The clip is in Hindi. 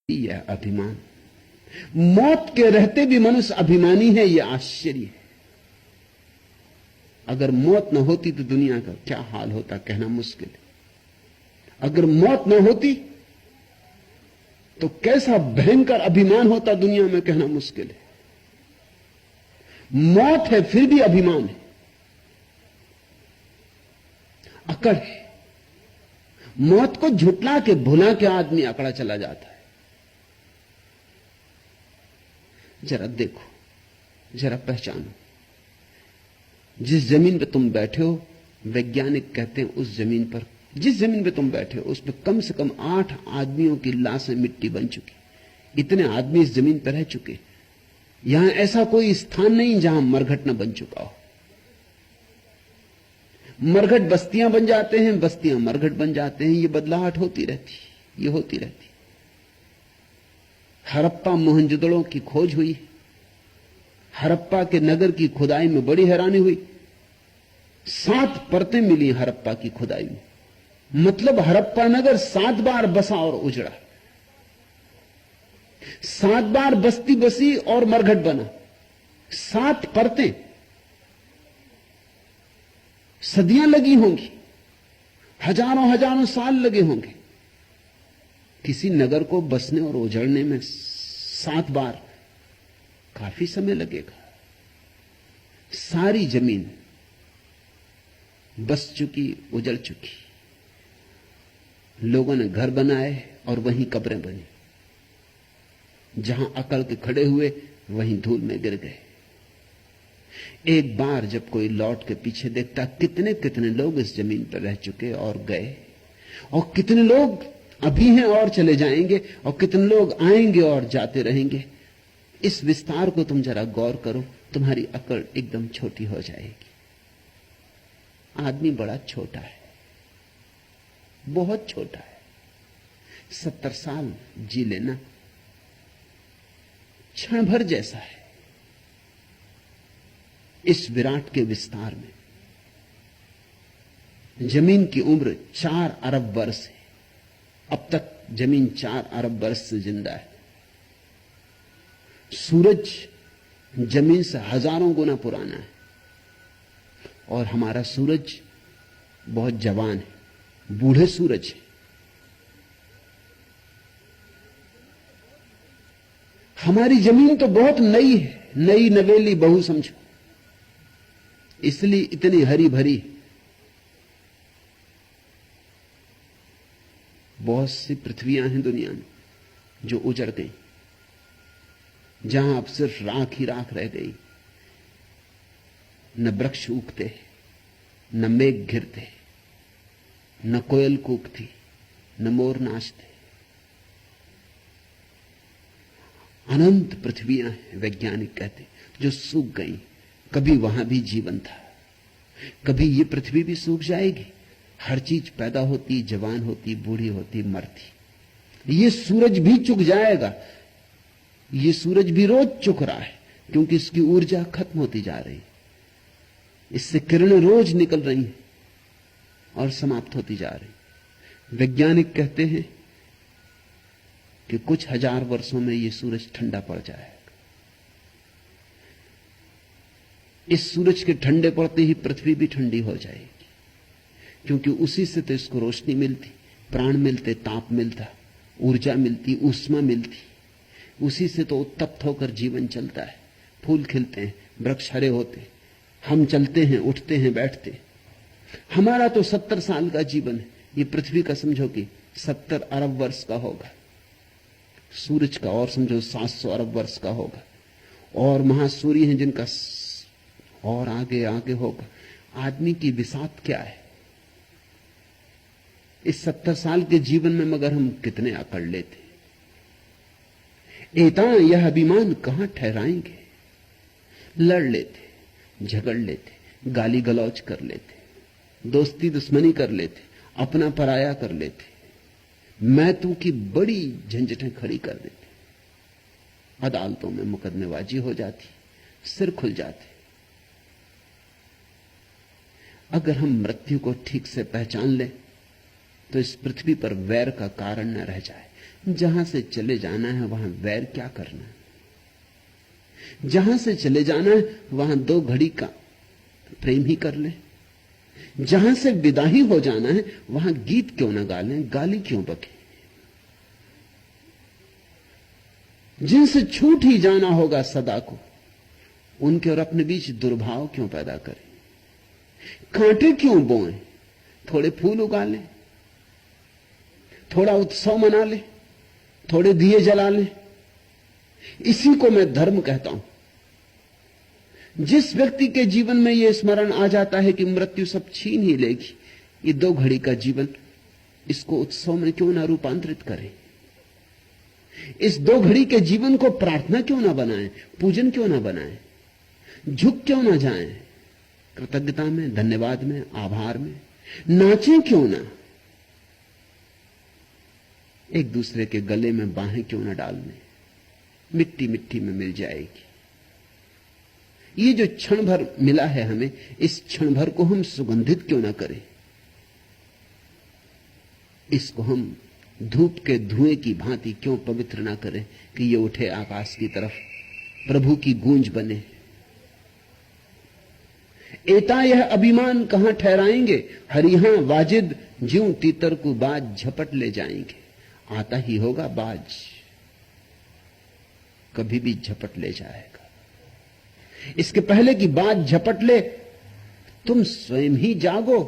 यह अभिमान, मौत के रहते भी मनुष्य अभिमानी है, यह आश्चर्य है। अगर मौत न होती तो दुनिया का क्या हाल होता कहना मुश्किल है। अगर मौत न होती तो कैसा भयंकर अभिमान होता दुनिया में कहना मुश्किल है। मौत है फिर भी अभिमान है, अकड़ है। मौत को झुटला के भुला के आदमी अकड़ा चला जाता है। जरा देखो, जरा पहचानो, जिस जमीन पे तुम बैठे हो, वैज्ञानिक कहते हैं उस जमीन पर, जिस जमीन पे तुम बैठे हो उस पर कम से कम 8 आदमियों की लाशें मिट्टी बन चुकी। इतने आदमी इस जमीन पर रह चुके। यहां ऐसा कोई स्थान नहीं जहां मरघट न बन चुका हो। मरघट बस्तियां बन जाते हैं, बस्तियां मरघट बन जाते हैं। ये बदलाहट होती रहती, ये होती रहती। हड़प्पा मोहनजोदड़ो की खोज हुई। हड़प्पा के नगर की खुदाई में बड़ी हैरानी हुई। 7 परतें मिली हड़प्पा की खुदाई में। मतलब हड़प्पा नगर 7 बार बसा और उजड़ा, 7 बार बस्ती बसी और मरघट बना। 7 परतें, सदियां लगी होंगी, हजारों हजारों साल लगे होंगे। किसी नगर को बसने और उजड़ने में 7 बार काफी समय लगेगा। सारी जमीन बस चुकी, उजड़ चुकी। लोगों ने घर बनाए और वहीं कब्रें बनी। जहां अकड़ के खड़े हुए वहीं धूल में गिर गए। एक बार जब कोई लौट के पीछे देखता, कितने कितने लोग इस जमीन पर रह चुके और गए, और कितने लोग अभी हैं और चले जाएंगे, और कितने लोग आएंगे और जाते रहेंगे। इस विस्तार को तुम जरा गौर करो, तुम्हारी अकड़ एकदम छोटी हो जाएगी। आदमी बड़ा छोटा है, बहुत छोटा है। 70 साल जी लेना क्षण भर जैसा है। इस विराट के विस्तार में जमीन की उम्र 4 अरब वर्ष है। अब तक जमीन 4 अरब वर्ष से जिंदा है। सूरज जमीन से हजारों गुना पुराना है, और हमारा सूरज बहुत जवान है, बूढ़े सूरज है। हमारी जमीन तो बहुत नई है, नई नवेली बहू समझो, इसलिए इतनी हरी भरी। बहुत सी पृथ्वियां हैं दुनिया में जो उजड़ गई, जहां अब सिर्फ राख ही राख रह गई। न वृक्ष उगते, न मेघ घिरते, न कोयल कूकती, न मोर नाचते। अनंत पृथ्वियां हैं, वैज्ञानिक कहते, जो सूख गई। कभी वहां भी जीवन था, कभी ये पृथ्वी भी सूख जाएगी। हर चीज पैदा होती, जवान होती, बूढ़ी होती, मरती। ये सूरज भी चुक जाएगा। ये सूरज भी रोज चुक रहा है, क्योंकि इसकी ऊर्जा खत्म होती जा रही। इससे किरणें रोज निकल रही हैं और समाप्त होती जा रही। वैज्ञानिक कहते हैं कि कुछ हजार वर्षों में यह सूरज ठंडा पड़ जाएगा। इस सूरज के ठंडे पड़ते ही पृथ्वी भी ठंडी हो जाएगी, क्योंकि उसी से तो इसको रोशनी मिलती, प्राण मिलते, ताप मिलता, ऊर्जा मिलती, ऊष्मा मिलती। उसी से तो उत्तप्त होकर जीवन चलता है। फूल खिलते हैं, वृक्ष हरे होते, हम चलते हैं, उठते हैं, बैठते। हमारा तो 70 साल का जीवन है। ये पृथ्वी का समझो कि 70 अरब वर्ष का होगा, सूरज का और समझो 700 अरब वर्ष का होगा, और महासूर्य हैं जिनका और आगे आगे होगा। आदमी की विसात क्या है इस 70 साल के जीवन में, मगर हम कितने अकड़ लेते। एता यह अभिमान कहां ठहराएंगे। लड़ लेते, झगड़ लेते, गाली गलौज कर लेते, दोस्ती दुश्मनी कर लेते, अपना पराया कर लेते, मैं तू की बड़ी झंझटें खड़ी कर देते। अदालतों में मुकदमेबाजी हो जाती, सिर खुल जाते। अगर हम मृत्यु को ठीक से पहचान लें तो इस पृथ्वी पर वैर का कारण न रह जाए। जहां से चले जाना है वहां वैर क्या करना है? जहां से चले जाना है वहां 2 घड़ी का प्रेम ही कर ले। जहां से विदा ही हो जाना है वहां गीत क्यों ना गा लें, गाली क्यों बके? जिनसे छूट ही जाना होगा सदा को, उनके और अपने बीच दुर्भाव क्यों पैदा करें? कांटे क्यों बोएं? थोड़े फूल उगा लें, थोड़ा उत्सव मना ले, थोड़े दिए जला ले। इसी को मैं धर्म कहता हूं। जिस व्यक्ति के जीवन में यह स्मरण आ जाता है कि मृत्यु सब छीन ही लेगी, ये 2 घड़ी का जीवन, इसको उत्सव में क्यों ना रूपांतरित करें? इस 2 घड़ी के जीवन को प्रार्थना क्यों ना बनाएं, पूजन क्यों ना बनाएं, झुक क्यों ना जाएं, कृतज्ञता में, धन्यवाद में, आभार में नाचें क्यों ना, एक दूसरे के गले में बाहें क्यों ना डाल लें? मिट्टी मिट्टी में मिल जाएगी। ये जो क्षण भर मिला है हमें, इस क्षण भर को हम सुगंधित क्यों ना करें? इसको हम धूप के धुएं की भांति क्यों पवित्र ना करें कि ये उठे आकाश की तरफ, प्रभु की गूंज बने। एता यह अभिमान कहां ठहराएंगे, हरिहां वाजिद ज्यों तीतर को बाज झपट ले जाएंगे। आता ही होगा बाज, कभी भी झपट ले जाएगा। इसके पहले कि बाज झपट ले, तुम स्वयं ही जागो।